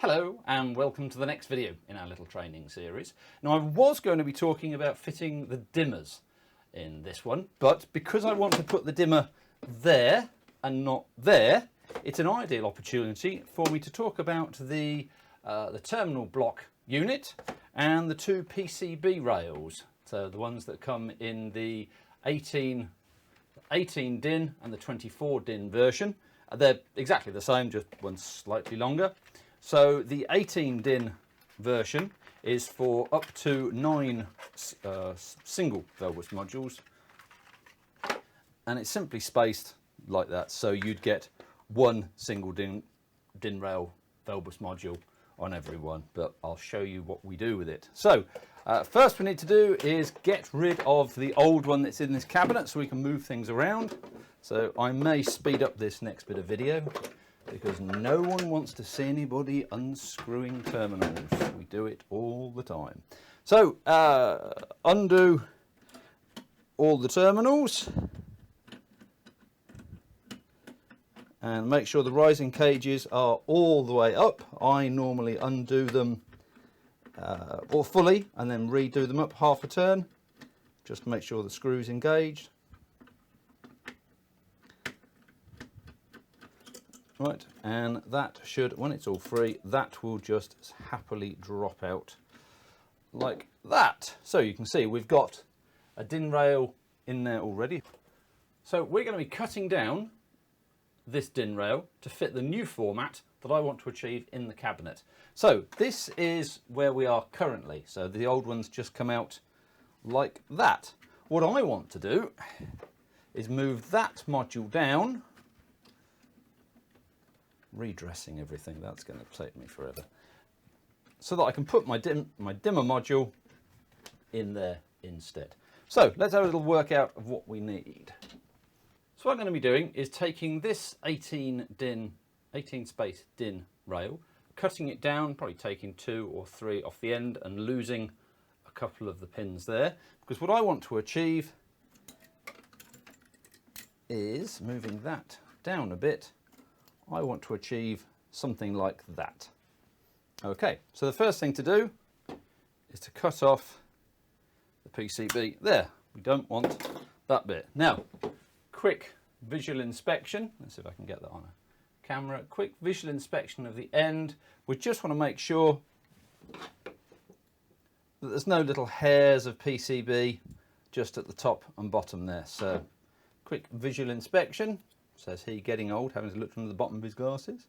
Hello and welcome to the next video in our little training series. Now I was going to be talking about fitting the dimmers in this one, but because I want to put the dimmer there and not there, it's an ideal opportunity for me to talk about the terminal block unit and the two PCB rails. So the ones that come in the 18 DIN and the 24 DIN version. They're exactly the same, just one's slightly longer. So the 18 DIN version is for up to 9 single Velbus modules, and it's simply spaced like that, so you'd get one single Din Rail Velbus module on every one, but I'll show you what we do with it. So first we need to do is get rid of the old one that's in this cabinet so we can move things around. So I may speed up this next bit of video because no one wants to see anybody unscrewing terminals. We do it all the time. So undo all the terminals and make sure the rising cages are all the way up. I normally undo them or fully and then redo them up half a turn just to make sure the screw's engaged. Right, and that should, when it's all free, that will just happily drop out like that. So you can see we've got a DIN rail in there already. So we're going to be cutting down this DIN rail to fit the new format that I want to achieve in the cabinet. So this is where we are currently. So the old ones just come out like that. What I want to do is move that module down. Redressing everything, that's going to take me forever, so that I can put my dimmer module in there instead. So let's have a little workout of what we need. So what I'm going to be doing is taking this 18 space DIN rail, cutting it down, probably taking 2 or 3 off the end and losing a couple of the pins there, because what I want to achieve is moving that down a bit. I want to achieve something like that. Okay, so the first thing to do is to cut off the PCB there. We don't want that bit. Now, quick visual inspection. Let's see if I can get that on a camera. Quick visual inspection of the end. We just want to make sure that there's no little hairs of PCB just at the top and bottom there. So, quick visual inspection. Says he, getting old, having to look under the bottom of his glasses.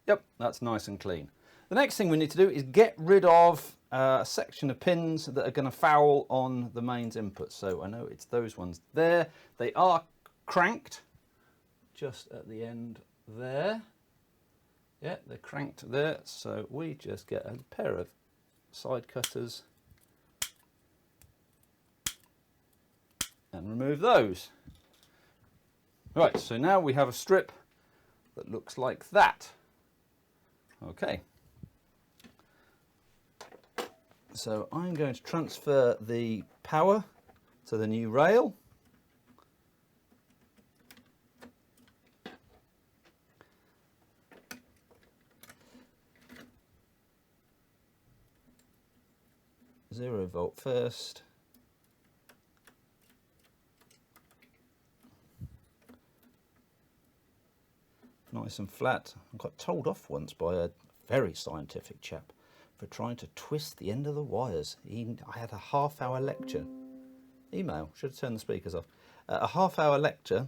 Yep, that's nice and clean. The next thing we need to do is get rid of a section of pins that are going to foul on the mains input. So I know it's those ones there. They are cranked just at the end there. Yeah, they're cranked there. So we just get a pair of side cutters and remove those. Right, so now we have a strip that looks like that. Okay. So I'm going to transfer the power to the new rail. Zero volt first. Nice and flat. I got told off once by a very scientific chap for trying to twist the end of the wires. I had a half-hour lecture. Email, should have turned the speakers off. A half-hour lecture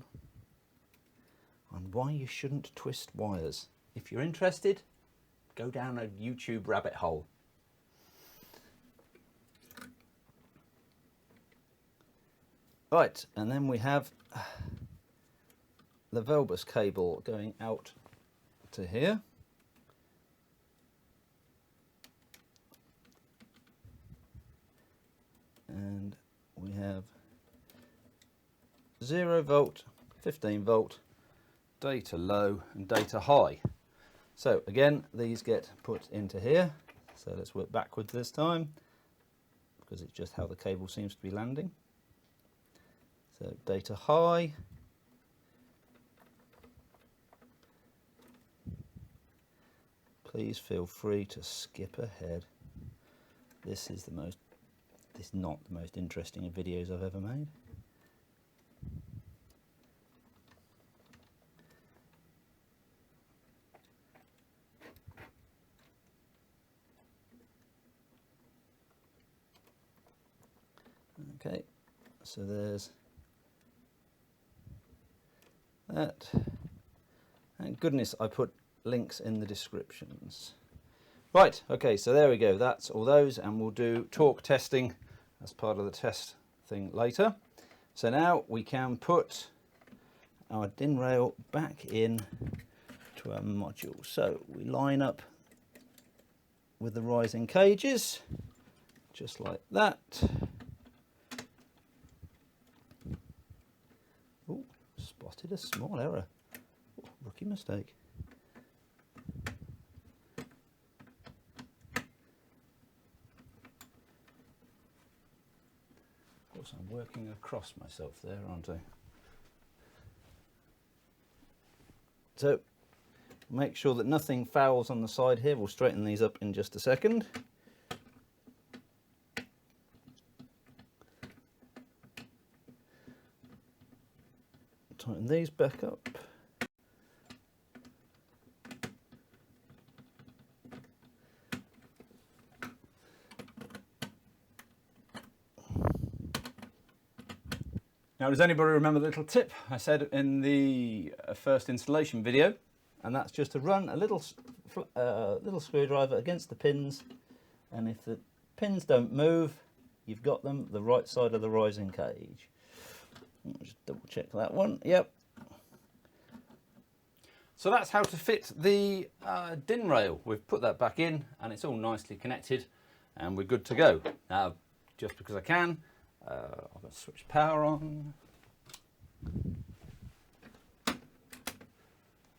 on why you shouldn't twist wires. If you're interested, go down a YouTube rabbit hole. Right, and then we have the Velbus cable going out to here. And we have 0 volt, 15 volt, data low and data high. So again, these get put into here. So let's work backwards this time because it's just how the cable seems to be landing. So data high, please feel free to skip ahead. This is not the most interesting of videos I've ever made. Okay, so there's that. Thank goodness I put links in the descriptions. Right, okay, so there we go. That's all those, and we'll do torque testing as part of the test thing later. So now we can put our DIN rail back in to our module. So we line up with the rising cages, just like that. Oh, spotted a small error. Oh, rookie mistake. Of course, I'm working across myself there, aren't I? So make sure that nothing fouls on the side here. We'll straighten these up in just a second. Tighten these back up. Now, does anybody remember the little tip I said in the first installation video? And that's just to run a little screwdriver against the pins, and if the pins don't move, you've got them the right side of the rising cage. I'll just double check that one. Yep. So that's how to fit the DIN rail. We've put that back in and it's all nicely connected and we're good to go. Now, just because I can, I've got to switch power on.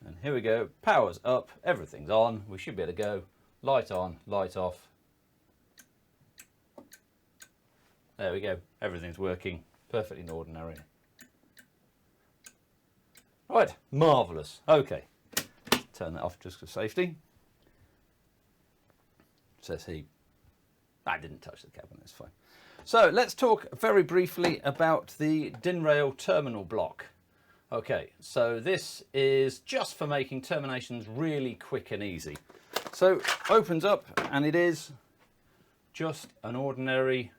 And here we go, power's up, everything's on. We should be able to go light on, light off. There we go, everything's working perfectly in ordinary. Right, marvellous. Okay, turn that off just for safety. Says he. I didn't touch the cabinet, it's fine. So let's talk very briefly about the DIN rail terminal block. Okay, so this is just for making terminations really quick and easy. So opens up and it is just an ordinary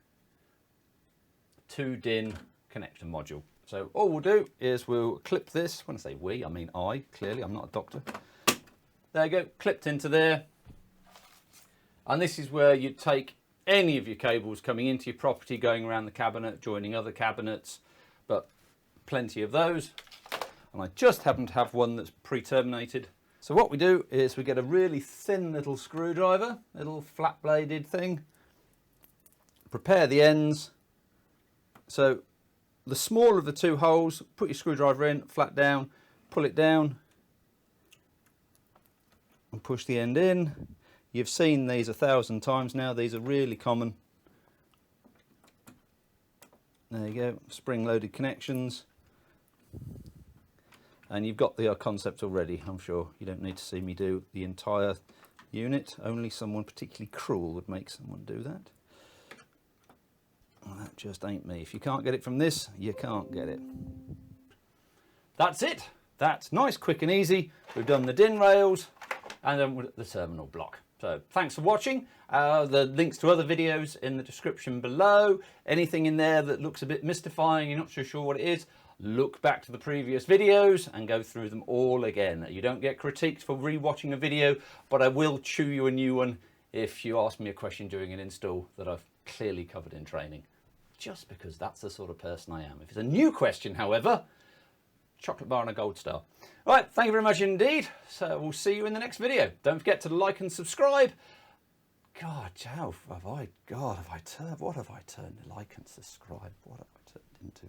2 DIN connector module. So all we'll do is we'll clip this. When I say we, I mean I, clearly, I'm not a doctor. There you go, clipped into there. And this is where you take any of your cables coming into your property, going around the cabinet, joining other cabinets, but plenty of those. And I just happen to have one that's pre-terminated. So what we do is we get a really thin little screwdriver, little flat bladed thing, prepare the ends. So the smaller of the two holes, put your screwdriver in, flat down, pull it down and push the end in. You've seen these 1,000 times now, these are really common. There you go, spring-loaded connections. And you've got the concept already, I'm sure. You don't need to see me do the entire unit. Only someone particularly cruel would make someone do that. Well, that just ain't me. If you can't get it from this, you can't get it. That's it. That's nice, quick and easy. We've done the DIN rails and then the terminal block. So thanks for watching. The links to other videos in the description below. Anything in there that looks a bit mystifying, you're not so sure what it is, look back to the previous videos and go through them all again. You don't get critiqued for re-watching a video, but I will chew you a new one if you ask me a question during an install that I've clearly covered in training, just because that's the sort of person I am. If it's a new question, however, chocolate bar and a gold star. All right, thank you very much indeed. So we'll see you in the next video. Don't forget to like and subscribe. God, what have I turned like and subscribe? What have I turned into?